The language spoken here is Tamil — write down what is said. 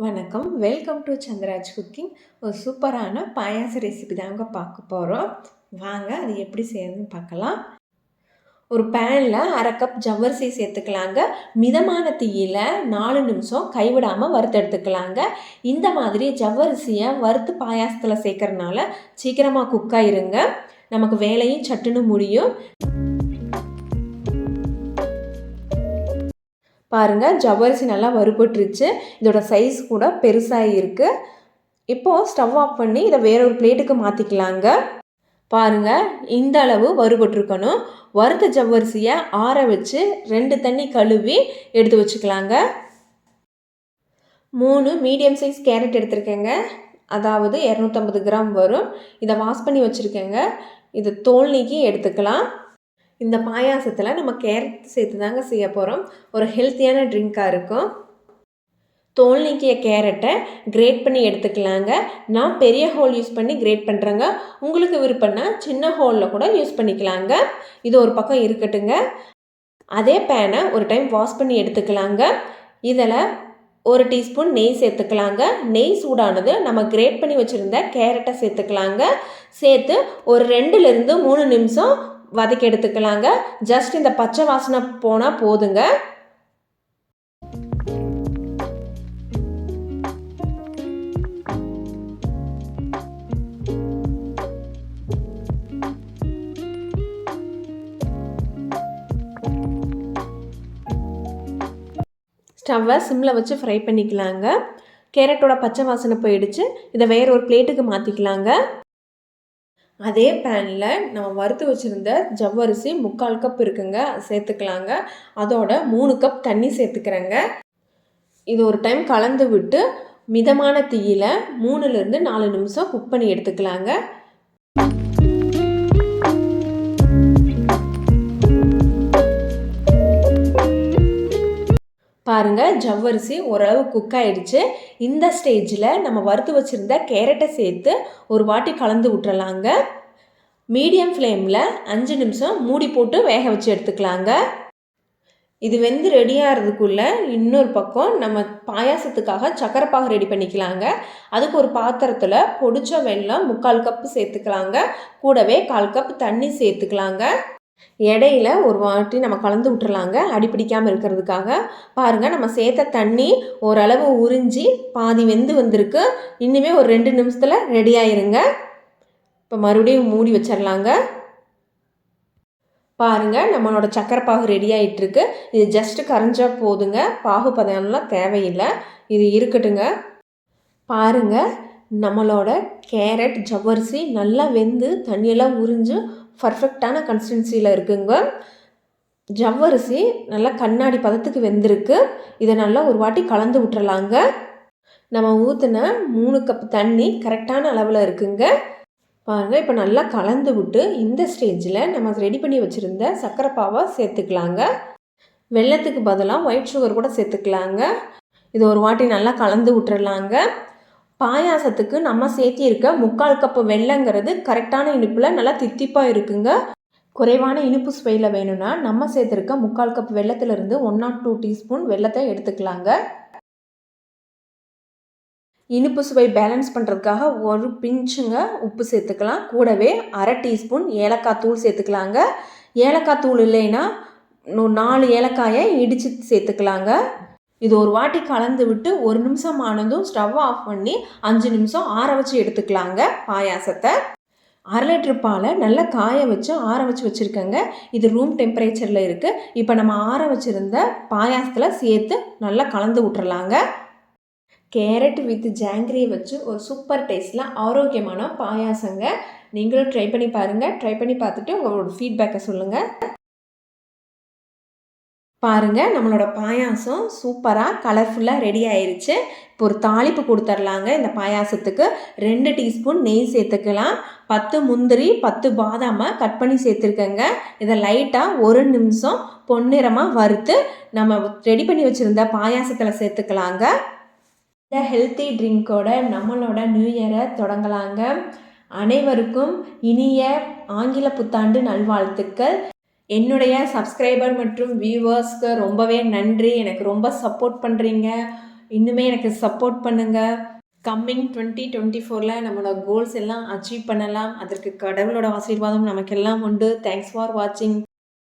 வணக்கம். Welcome to Chandraj cooking. ஒரு சூப்பரான பாயாச ரெசிபி தாங்க பார்க்க போகிறோம். வாங்க அது எப்படி செய்யணும்னு பார்க்கலாம். ஒரு பேனில் 1/2 கப் ஜவ்வரிசி சேர்த்துக்கலாங்க. மிதமான தீயில் 4 நிமிஷம் கைவிடாமல் வறுத்து எடுத்துக்கலாங்க. இந்த மாதிரி ஜவ்வரிசியை வறுத்து பாயாசத்தில் சேர்க்கறனால சீக்கிரமாக குக் ஆயிருங்க. நமக்கு வேலையும் சட்டுன்னு முடியும். பாருங்கள், ஜவ்வரிசி நல்லா வறுபட்டுருச்சு. இதோட சைஸ் கூட பெருசாக இருக்குது. இப்போது ஸ்டவ் ஆஃப் பண்ணி இதை வேற ஒரு பிளேட்டுக்கு மாற்றிக்கலாங்க. பாருங்கள், இந்த அளவு வறுபட்டுருக்கணும். வறுத்த ஜவ்வரிசியை ஆற வச்சு 2 தண்ணி கழுவி எடுத்து வச்சுக்கலாங்க. 3 மீடியம் சைஸ் கேரட் எடுத்துருக்கேங்க. அதாவது 250 கிராம் வரும். இதை வாஷ் பண்ணி வச்சுருக்கேங்க. இதை தோல் நீக்கி எடுத்துக்கலாம். இந்த பாயாசத்தில் நம்ம கேரட் சேர்த்து தாங்க செய்ய போகிறோம். ஒரு ஹெல்த்தியான ட்ரிங்காக இருக்கும். தோல் நீக்கிய கேரட்டை கிரேட் பண்ணி எடுத்துக்கலாங்க. நான் பெரிய ஹோல் யூஸ் பண்ணி கிரேட் பண்ணுறேங்க. உங்களுக்கு விருப்பம்னா சின்ன ஹோலில் கூட யூஸ் பண்ணிக்கலாங்க. இது ஒரு பக்கம் இருக்கட்டுங்க. அதே பேனை ஒரு டைம் வாஷ் பண்ணி எடுத்துக்கலாங்க. இதில் 1 டீஸ்பூன் நெய் சேர்த்துக்கலாங்க. நெய் சூடானது நம்ம கிரேட் பண்ணி வச்சுருந்த கேரட்டை சேர்த்துக்கலாங்க. சேர்த்து ஒரு 2லேருந்து 3 நிமிஷம் வதக்கி எடுத்துக்கலாங்க. ஜஸ்ட் இந்த பச்சை வாசனை போனால் போதுங்க. ஸ்டவ்வை சிம்மில் வச்சு ஃப்ரை பண்ணிக்கலாங்க. கேரட்டோட பச்சை வாசனை போயிடுச்சு. இதை வேற ஒரு பிளேட்டுக்கு மாற்றிக்கலாங்க. அதே பேனில் நம்ம வறுத்து வச்சுருந்த ஜவ்வரிசி 3/4 கப் இருக்குங்க, சேர்த்துக்கலாங்க. அதோட 3 கப் தண்ணி சேர்த்துக்கிறேங்க. இது ஒரு டைம் கலந்து விட்டு மிதமான தீயில் 3லேருந்து 4 நிமிஷம் குக் பண்ணி எடுத்துக்கலாங்க. பாருங்கள், ஜவ்வரிசி ஓரளவு குக் ஆகிடுச்சு. இந்த ஸ்டேஜில் நம்ம வறுத்து வச்சுருந்த கேரட்டை சேர்த்து ஒரு வாட்டி கலந்து விட்டுறலாங்க. மீடியம் ஃப்ளேமில் 5 நிமிஷம் மூடி போட்டு வேக வச்சு எடுத்துக்கலாங்க. இது வெந்து ரெடியாகிறதுக்குள்ளே இன்னொரு பக்கம் நம்ம பாயாசத்துக்காக சக்கரை பாகு ரெடி பண்ணிக்கலாங்க. அதுக்கு ஒரு பாத்திரத்தில் பொடிச்ச வெல்லம் 3/4 கப்பு சேர்த்துக்கலாங்க. கூடவே 1/4 கப் தண்ணி சேர்த்துக்கலாங்க. இடையில ஒரு வாட்டி நம்ம கலந்து விட்டுறலாங்க, அடிப்பிடிக்காமல் இருக்கிறதுக்காக. பாருங்கள், நம்ம சேர்த்த தண்ணி ஓரளவு உறிஞ்சி பாதி வெந்து வந்திருக்கு. இன்னுமே ஒரு 2 நிமிஷத்தில் ரெடி ஆயிருங்க. இப்போ மறுபடியும் மூடி வச்சிடலாங்க. பாருங்கள், நம்மளோட சக்கரை பாகு ரெடி ஆகிட்டுருக்கு. இது ஜஸ்ட்டு கரைஞ்சா போதுங்க. பாகு பதம்லாம் தேவையில்லை. இது இருக்கட்டுங்க. பாருங்கள், நம்மளோட கேரட் ஜவ்வரிசி நல்லா வெந்து தண்ணியெல்லாம் உறிஞ்சு பர்ஃபெக்டான கன்சிஸ்டன்சியில் இருக்குங்க. ஜவ்வரிசி நல்லா கண்ணாடி பதத்துக்கு வெந்திருக்கு. இதை நல்லா ஒரு வாட்டி கலந்து விட்டுறலாங்க. நம்ம ஊற்றின 3 கப் தண்ணி கரெக்டான அளவில் இருக்குங்க. பாருங்கள், இப்போ நல்லா கலந்து விட்டு இந்த ஸ்டேஜில் நம்ம ரெடி பண்ணி வச்சுருந்த சர்க்கரை பாவை சேர்த்துக்கலாங்க. வெல்லத்துக்கு பதிலாக ஒயிட் சுகர் கூட சேர்த்துக்கலாங்க. இது ஒரு வாட்டி நல்லா கலந்து விட்டுறலாங்க. பாயாசத்துக்கு நம்ம சேர்த்திருக்க 3/4 கப்பு வெல்லங்கிறது கரெக்டான இனிப்பில் நல்லா தித்திப்பாக இருக்குங்க. குறைவான இனிப்பு சுவையில் வேணும்னா நம்ம சேர்த்துருக்க 3/4 கப் வெல்லத்திலிருந்து 1 or 2 டீஸ்பூன் வெல்லத்தை எடுத்துக்கலாங்க. இனிப்பு சுவை பேலன்ஸ் பண்ணுறதுக்காக ஒரு பிஞ்சுங்க உப்பு சேர்த்துக்கலாம். கூடவே 1/2 டீஸ்பூன் ஏலக்காய் தூள் சேர்த்துக்கலாங்க. ஏலக்காய் தூள் இல்லைன்னா 4 ஏலக்காயை இடித்து சேர்த்துக்கலாங்க. இது ஒரு வாட்டி கலந்து விட்டு 1 நிமிஷம் ஆனதும் ஸ்டவ் ஆஃப் பண்ணி 5 நிமிஷம் ஆற வச்சு எடுத்துக்கலாங்க. பாயாசத்தை 1/2 லிட்டர் பாலை நல்லா காய வச்சு ஆற வச்சு வச்சுருக்கேங்க. இது ரூம் டெம்பரேச்சரில் இருக்குது. இப்போ நம்ம ஆற வச்சுருந்த பாயாசத்தில் சேர்த்து நல்லா கலந்து விட்டுறலாங்க. கேரட் வித் ஜாங்கிரியை வச்சு ஒரு சூப்பர் டேஸ்ட்டில் ஆரோக்கியமான பாயாசங்க. நீங்களும் ட்ரை பண்ணி பாருங்கள். ட்ரை பண்ணி பார்த்துட்டு உங்களோட ஃபீட்பேக்கை சொல்லுங்கள். பாருங்கள், நம்மளோட பாயாசம் சூப்பராக கலர்ஃபுல்லாக ரெடி ஆயிடுச்சு. இப்போ ஒரு தாளிப்பு கொடுத்துர்லாங்க. இந்த பாயாசத்துக்கு 2 டீஸ்பூன் நெய் சேர்த்துக்கலாம். 10 முந்திரி 10 பாதாமை கட் பண்ணி சேர்த்துருக்கேங்க. இதை லைட்டாக 1 நிமிஷம் பொன்னிறமாக வறுத்து நம்ம ரெடி பண்ணி வச்சுருந்த பாயாசத்தில் சேர்த்துக்கலாங்க. இந்த ஹெல்த்தி ட்ரிங்கோட நம்மளோட நியூ இயரை தொடங்கலாங்க. அனைவருக்கும் இனிய ஆங்கில புத்தாண்டு நல்வாழ்த்துக்கள். என்னுடைய சப்ஸ்கிரைபர் மற்றும் வியூவர்ஸ்க்கு ரொம்பவே நன்றி. எனக்கு ரொம்ப சப்போர்ட் பண்ணுறீங்க. இன்னுமே எனக்கு சப்போர்ட் பண்ணுங்கள். கம்மிங் 2024 நம்மளோட கோல்ஸ் எல்லாம் அச்சீவ் பண்ணலாம். அதற்கு கடவுளோட ஆசீர்வாதம் நமக்கெல்லாம் உண்டு. தேங்க்ஸ் ஃபார் வாட்சிங்.